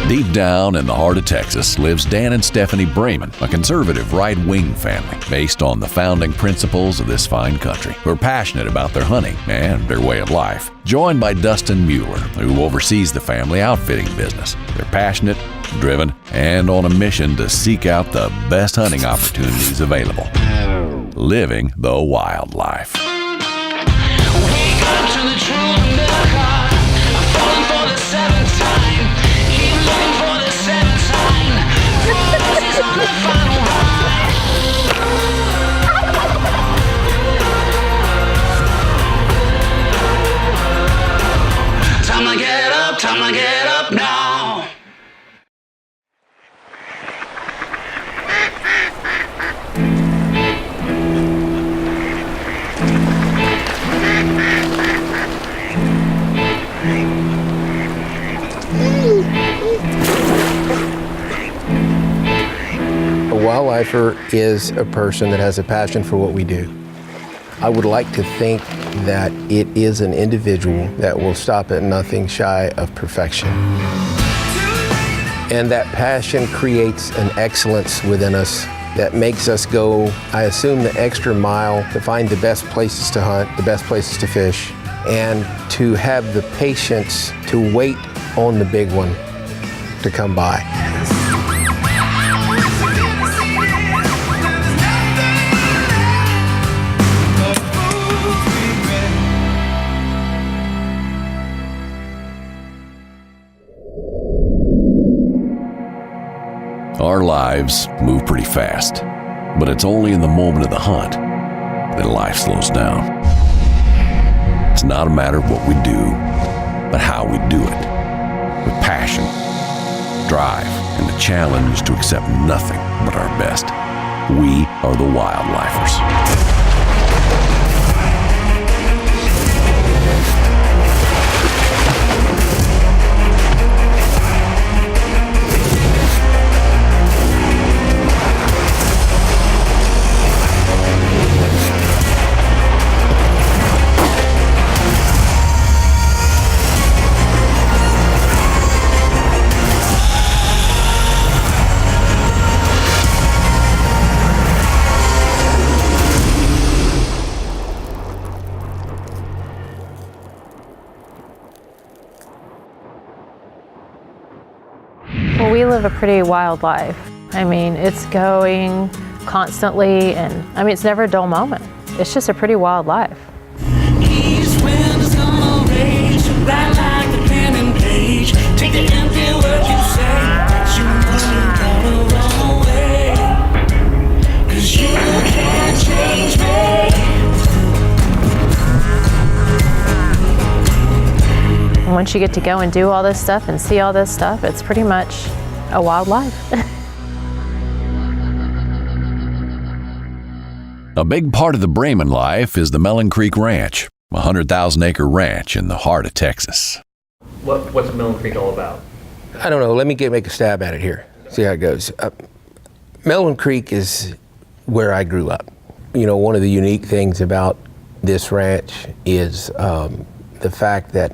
Deep down in the heart of Texas lives Dan and Stephanie Brayman, a conservative right-wing family based on the founding principles of this fine country, who are passionate about their hunting and their way of life. Joined by Dustin Mueller, who oversees the family outfitting business. They're passionate, driven, and on a mission to seek out the best hunting opportunities available. Living the wildlife. Wake up to the truth, America. I'm falling for the seventh time. Keep looking for the seventh sign. Prophecies on the final ride. Time to get up now. A wildlifer is a person that has a passion for what we do. I would like to think that it is an individual that will stop at nothing shy of perfection. And that passion creates an excellence within us that makes us go, I assume, the extra mile to find the best places to hunt, the best places to fish, and to have the patience to wait on the big one to come by. Our lives move pretty fast, but it's only in the moment of the hunt that life slows down. It's not a matter of what we do, but how we do it. With passion, drive, and the challenge to accept nothing but our best. We are the wildlifers. Well, we live a pretty wild life. I mean, it's going constantly, and I mean, it's never a dull moment. It's just a pretty wild life. East wind is gonna rage, right like the pen and page. Take the empty word you say, you must have gone the wrong way. 'Cause you can't change me. And once you get to go and do all this stuff and see all this stuff, it's pretty much a wild life. A big part of the Brayman life is the Melon Creek Ranch, a 100,000-acre ranch in the heart of Texas. What's Melon Creek all about? I don't know, let me make a stab at it here, see how it goes. Melon Creek is where I grew up. You know, one of the unique things about this ranch is the fact that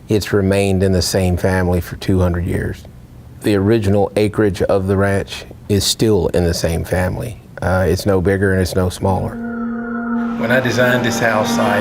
it's remained in the same family for 200 years. The original acreage of the ranch is still in the same family. It's no bigger and it's no smaller. When I designed this house, I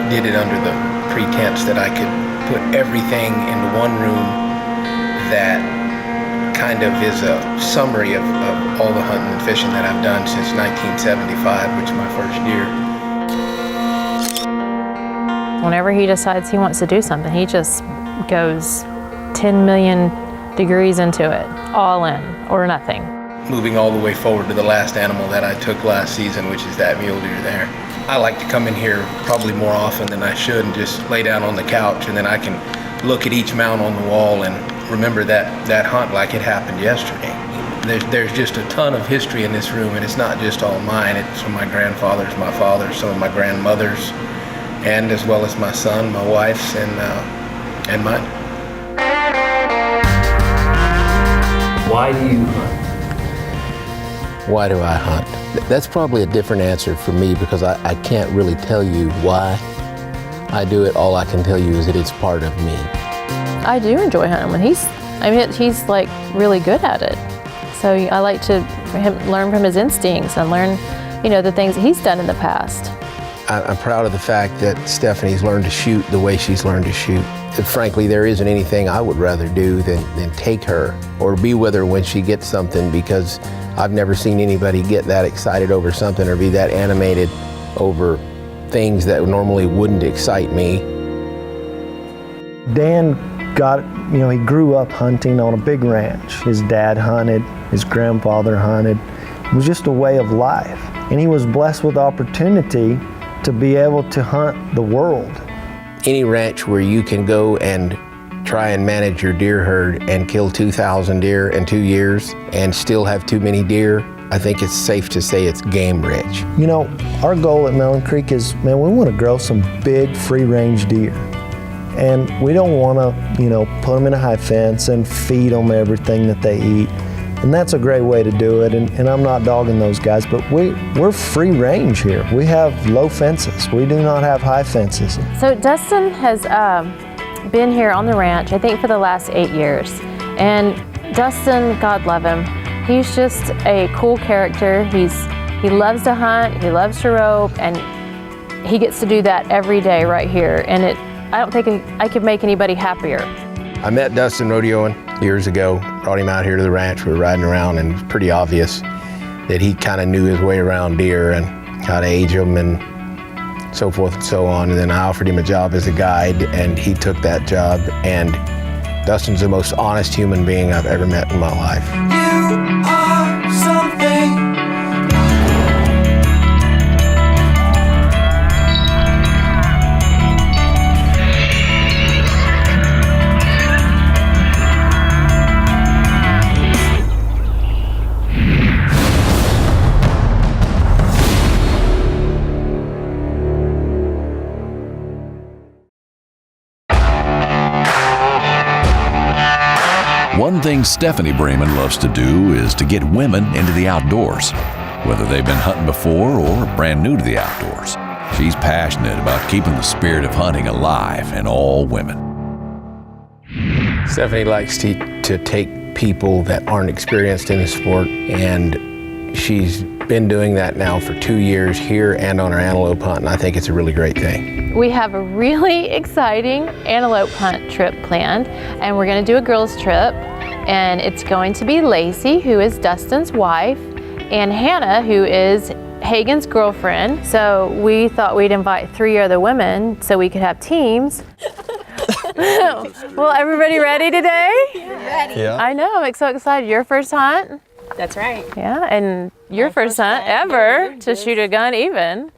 did it under the pretense that I could put everything into one room that kind of is a summary of all the hunting and fishing that I've done since 1975, which is my first year. Whenever he decides he wants to do something, he just goes 10 million degrees into it, all in or nothing. Moving all the way forward to the last animal that I took last season, which is that mule deer there. I like to come in here probably more often than I should and just lay down on the couch, and then I can look at each mount on the wall and remember that hunt like it happened yesterday. There's just a ton of history in this room, and it's not just all mine. It's from my grandfathers, my father, some of my grandmothers, and as well as my son, my wife's, and mine. Why do you hunt? Why do I hunt? That's probably a different answer for me because I can't really tell you why I do it. All I can tell you is that it's part of me. I do enjoy hunting when he's like really good at it. So I like to learn from his instincts and learn, the things that he's done in the past. I'm proud of the fact that Stephanie's learned to shoot the way she's learned to shoot. And frankly, there isn't anything I would rather do than take her or be with her when she gets something, because I've never seen anybody get that excited over something or be that animated over things that normally wouldn't excite me. Dan he grew up hunting on a big ranch. His dad hunted, his grandfather hunted. It was just a way of life. And he was blessed with opportunity to be able to hunt the world. Any ranch where you can go and try and manage your deer herd and kill 2,000 deer in 2 years and still have too many deer, I think it's safe to say it's game rich. Our goal at Melon Creek is, we want to grow some big free-range deer. And we don't want to, put them in a high fence and feed them everything that they eat. And that's a great way to do it, and I'm not dogging those guys, but we're free range here. We have low fences. We do not have high fences. So Dustin has been here on the ranch, I think, for the last 8 years. And Dustin, God love him, he's just a cool character. He loves to hunt, he loves to rope, and he gets to do that every day right here. And I don't think I could make anybody happier. I met Dustin rodeoing years ago, brought him out here to the ranch. We were riding around, and it was pretty obvious that he kind of knew his way around deer and how to age them and so forth and so on. And then I offered him a job as a guide, and he took that job. And Dustin's the most honest human being I've ever met in my life. You are something. One thing Stephanie Bremen loves to do is to get women into the outdoors, whether they've been hunting before or brand new to the outdoors. She's passionate about keeping the spirit of hunting alive in all women. Stephanie likes to take people that aren't experienced in the sport, and she's been doing that now for 2 years here and on our antelope hunt, and I think it's a really great thing. We have a really exciting antelope hunt trip planned, and we're going to do a girls trip, and it's going to be Lacey, who is Dustin's wife, and Hannah, who is Hagen's girlfriend. So we thought we'd invite 3 other women so we could have teams. Well, everybody ready today? Ready. Yeah. I know, I'm so excited. Your first hunt? That's right. Yeah, and your first hunt hunt ever to shoot a gun even.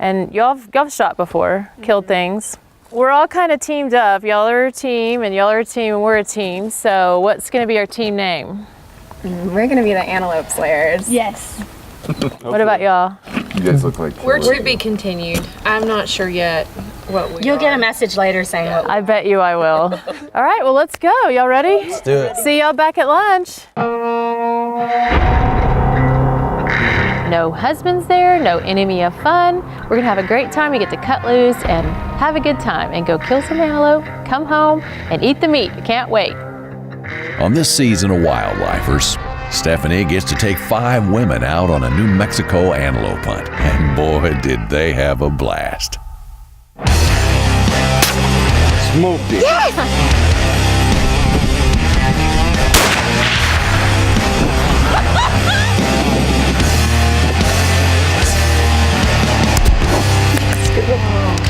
And y'all have shot before, killed things. We're all kind of teamed up. Y'all are a team, and y'all are a team, and we're a team. So what's gonna be our team name? We're gonna be the Antelope Slayers. Yes. What about y'all? You guys look like We're to be continued. I'm not sure yet what we You'll are. get a message later saying what. I bet you I will. All right, well, let's go. Y'all ready? Let's do it. See y'all back at lunch. No husbands there, no enemy of fun. We're gonna have a great time. We get to cut loose and have a good time and go kill some antelope, come home, and eat the meat. Can't wait. On this season of Wildlifers, Stephanie gets to take 5 women out on a New Mexico antelope hunt. And boy, did they have a blast. smoked it.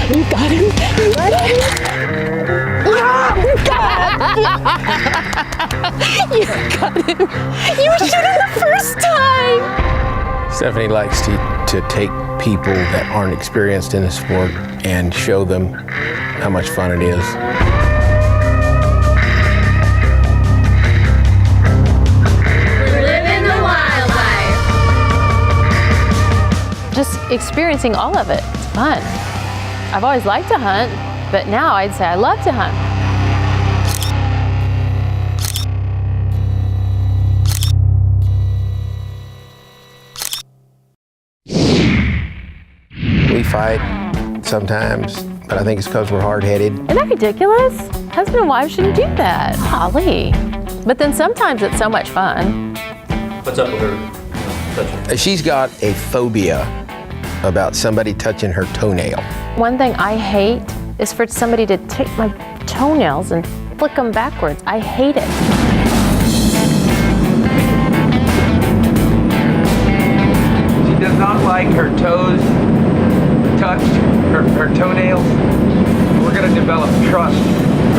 You got him. You ready? Yeah, you got him. You shot him the first time. Stephanie likes to take people that aren't experienced in the sport and show them how much fun it is. We're living the wildlife. Just experiencing all of it. It's fun. I've always liked to hunt, but now I'd say I love to hunt. We fight sometimes, but I think it's because we're hard-headed. Isn't that ridiculous? Husband and wife shouldn't do that. Golly. But then sometimes it's so much fun. What's up with her touching? She's got a phobia about somebody touching her toenail. One thing I hate is for somebody to take my toenails and flick them backwards. I hate it. She does not like her toes touched, her toenails. We're gonna develop trust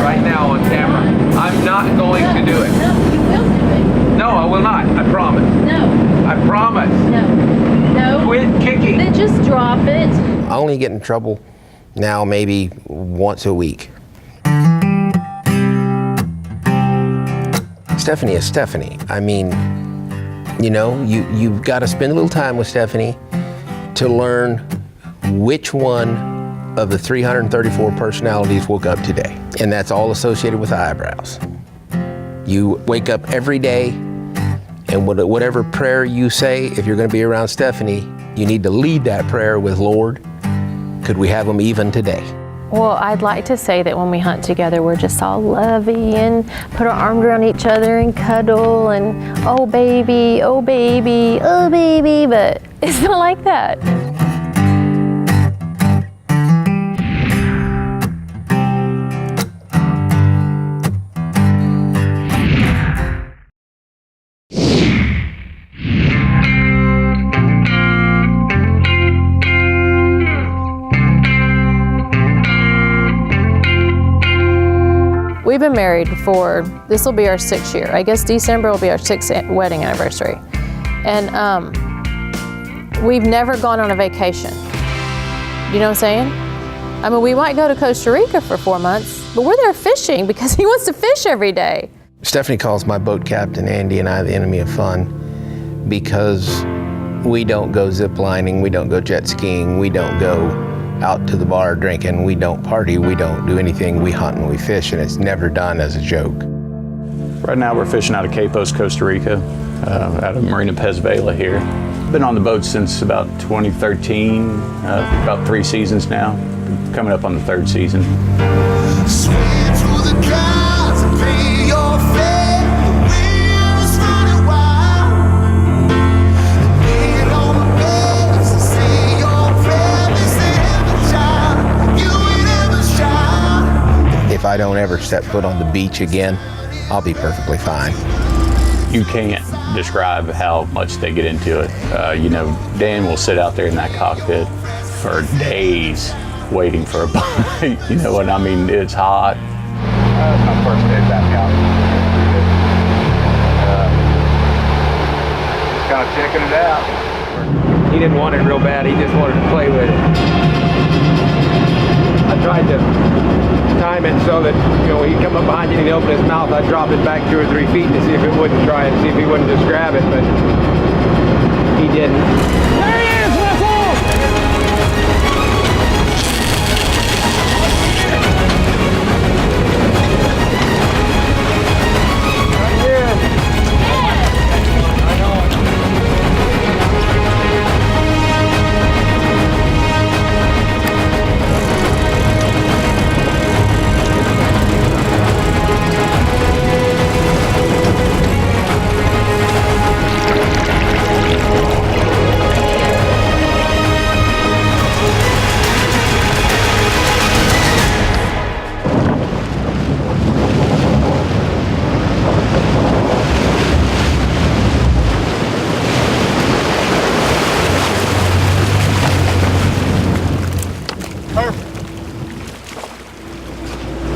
right now on camera. I'm not going to do it. No, you will do it. No, I will not, I promise. No, I promise. no, no. Quit kicking. Then just drop it. I only get in trouble now maybe once a week. Stephanie is Stephanie. I mean, you know, you've got to spend a little time with Stephanie to learn which one of the 334 personalities woke up today. And that's all associated with eyebrows. You wake up every day, and whatever prayer you say, if you're going to be around Stephanie, you need to lead that prayer with, Lord, could we have them even today? Well, I'd like to say that when we hunt together, we're just all lovey and put our arms around each other and cuddle and, oh baby, oh baby, oh baby, but it's not like that. We've been married for, this will be our 6th year. I guess December will be our 6th wedding anniversary. And we've never gone on a vacation. You know what I'm saying? I mean, we might go to Costa Rica for 4 months, but we're there fishing because he wants to fish every day. Stephanie calls my boat captain, Andy, and I the enemy of fun because we don't go zip lining, we don't go jet skiing, we don't go out to the bar drinking, we don't party, we don't do anything, we hunt and we fish, and it's never done as a joke. Right now we're fishing out of Capos, Costa Rica, out of Marina Pez Vela here. Been on the boat since about 2013, about 3 seasons now, coming up on the 3rd season. Swing through the clouds and pay your fare. The wind is running wild. Lay it on my bed, say your prayer. They say every child, you ain't every child. If I don't ever step foot on the beach again, I'll be perfectly fine. You can't describe how much they get into it. You know, Dan will sit out there in that cockpit for days waiting for a bite. You know what I mean? It's hot. That's my first day back out. Just kind of checking it out. He didn't want it real bad, he just wanted to play with it. I tried to time it so that, you know, when he'd come up behind you and he'd open his mouth, I'd drop it back 2 or 3 feet to see if it wouldn't try and see if he wouldn't just grab it, but he didn't. There he is, Whistle! Right here. I know it.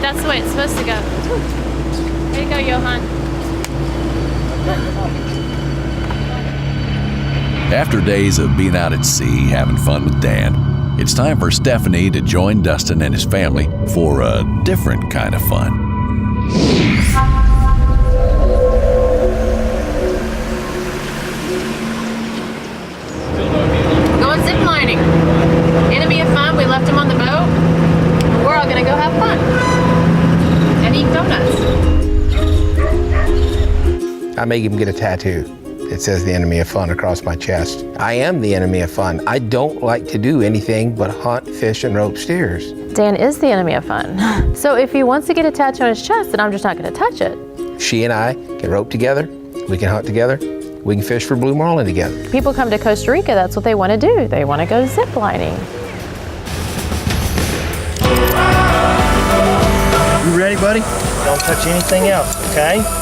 That's the way it's supposed to go. There you go, Johan. After days of being out at sea, having fun with Dan, it's time for Stephanie to join Dustin and his family for a different kind of fun. Going zip lining. Enemy of fun, we left him on the boat. We're all gonna go have fun. And eat donuts. I make him get a tattoo. It says the enemy of fun across my chest. I am the enemy of fun. I don't like to do anything but hunt, fish, and rope steers. Dan is the enemy of fun. So if he wants to get a tattoo on his chest, then I'm just not going to touch it. She and I can rope together, we can hunt together, we can fish for Blue Marlin together. People come to Costa Rica, that's what they want to do. They want to go zip lining. You ready, buddy? Don't touch anything else, okay? What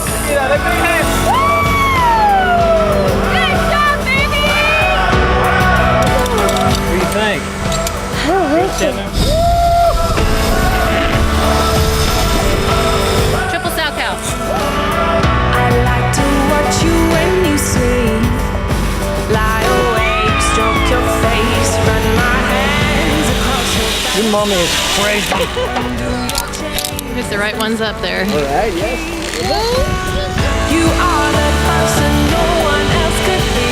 do you think? Triple sow cow. I like to watch you when you sleep. Lie awake, stroke your face, run my hands across your back. Your mommy is crazy. Pick the right ones up there. You are the person no one else could be.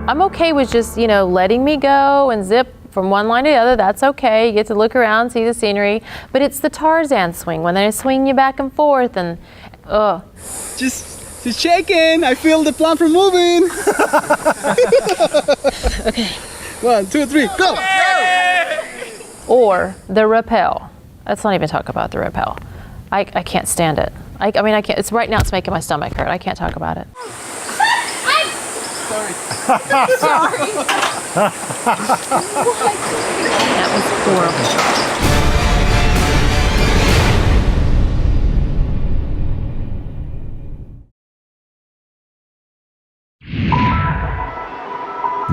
I'm okay with just, letting me go and zip from one line to the other. That's okay. You get to look around, see the scenery. But it's the Tarzan swing when they swing you back and forth and, ugh. Just checking. I feel the plan for moving. Okay. 1, 2, 3, go! Or the rappel. Let's not even talk about the rappel. I can't stand it. I can't. It's right now. It's making my stomach hurt. I can't talk about it. That was horrible.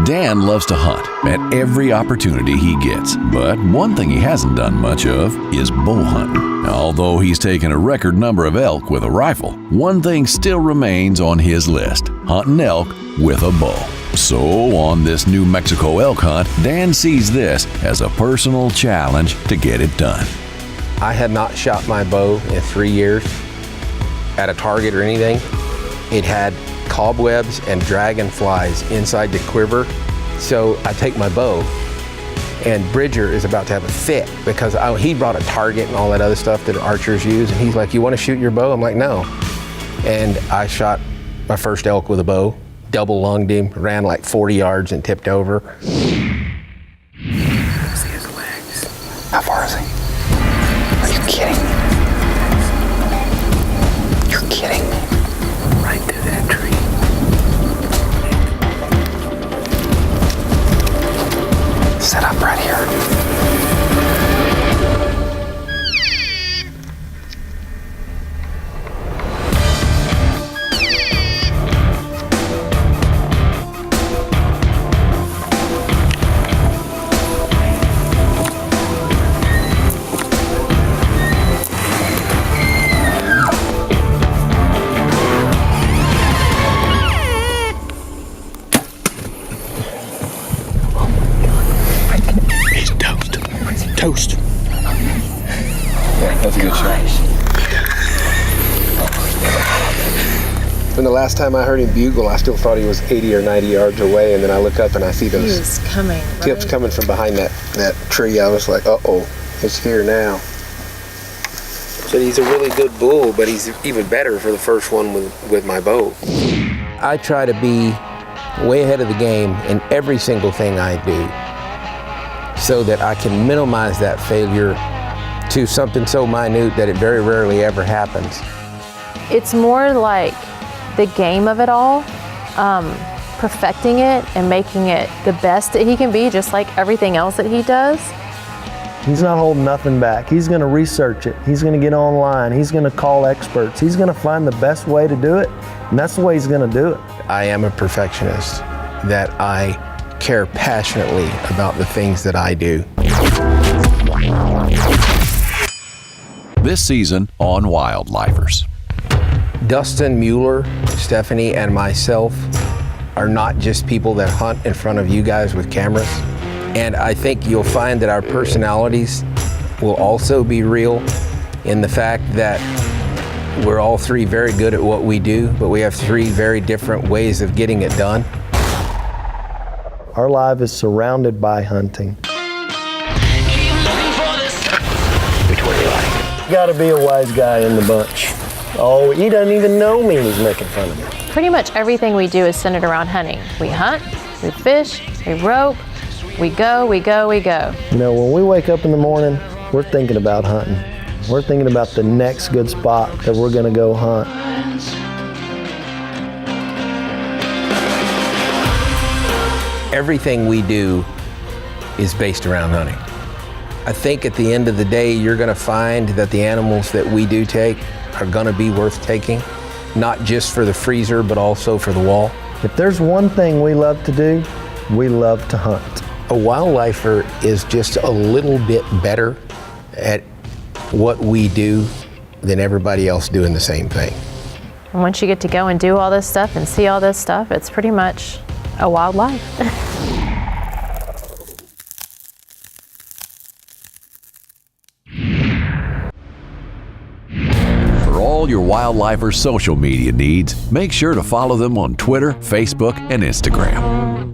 Dan loves to hunt at every opportunity he gets, but one thing he hasn't done much of is bow hunting. Although he's taken a record number of elk with a rifle, one thing still remains on his list: hunting elk with a bow. So on this New Mexico elk hunt, Dan sees this as a personal challenge to get it done. I had not shot my bow in 3 years at a target or anything. It had cobwebs and dragonflies inside the quiver. So I take my bow, and Bridger is about to have a fit because he brought a target and all that other stuff that archers use, and he's like, "You want to shoot your bow?" I'm like, "No." And I shot my first elk with a bow, double lunged him, ran like 40 yards and tipped over. See his legs. How far is he? Are you kidding me? You're kidding me. Right through that tree. Set up right here. Toast. Yeah, that's a good shot. When the last time I heard him bugle, I still thought he was 80 or 90 yards away, and then I look up and I see those He was coming. tips coming from behind that tree. I was like, uh-oh, it's here now. So he's a really good bull, but he's even better for the first one with my bow. I try to be way ahead of the game in every single thing I do, so that I can minimize that failure to something so minute that it very rarely ever happens. It's more like the game of it all, perfecting it and making it the best that he can be, just like everything else that he does. He's not holding nothing back. He's going to research it. He's going to get online. He's going to call experts. He's going to find the best way to do it, and that's the way he's going to do it. I am a perfectionist, that I care passionately about the things that I do. This season on Wildlifers. Dustin, Mule, Stephanie, and myself are not just people that hunt in front of you guys with cameras. And I think you'll find that our personalities will also be real in the fact that we're all three very good at what we do, but we have three very different ways of getting it done. Our life is surrounded by hunting. Which one do you like? You gotta be a wise guy in the bunch. Oh, he doesn't even know me and he's making fun of me. Pretty much everything we do is centered around hunting. We hunt, we fish, we rope, we go, we go, we go. You know, when we wake up in the morning, we're thinking about hunting. We're thinking about the next good spot that we're gonna go hunt. Everything we do is based around hunting. I think at the end of the day, you're gonna find that the animals that we do take are gonna be worth taking, not just for the freezer, but also for the wall. If there's one thing we love to do, we love to hunt. A wildlifer is just a little bit better at what we do than everybody else doing the same thing. And once you get to go and do all this stuff and see all this stuff, it's pretty much a wild life. For all your Wildlifer's social media needs, make sure to follow them on Twitter, Facebook, and Instagram.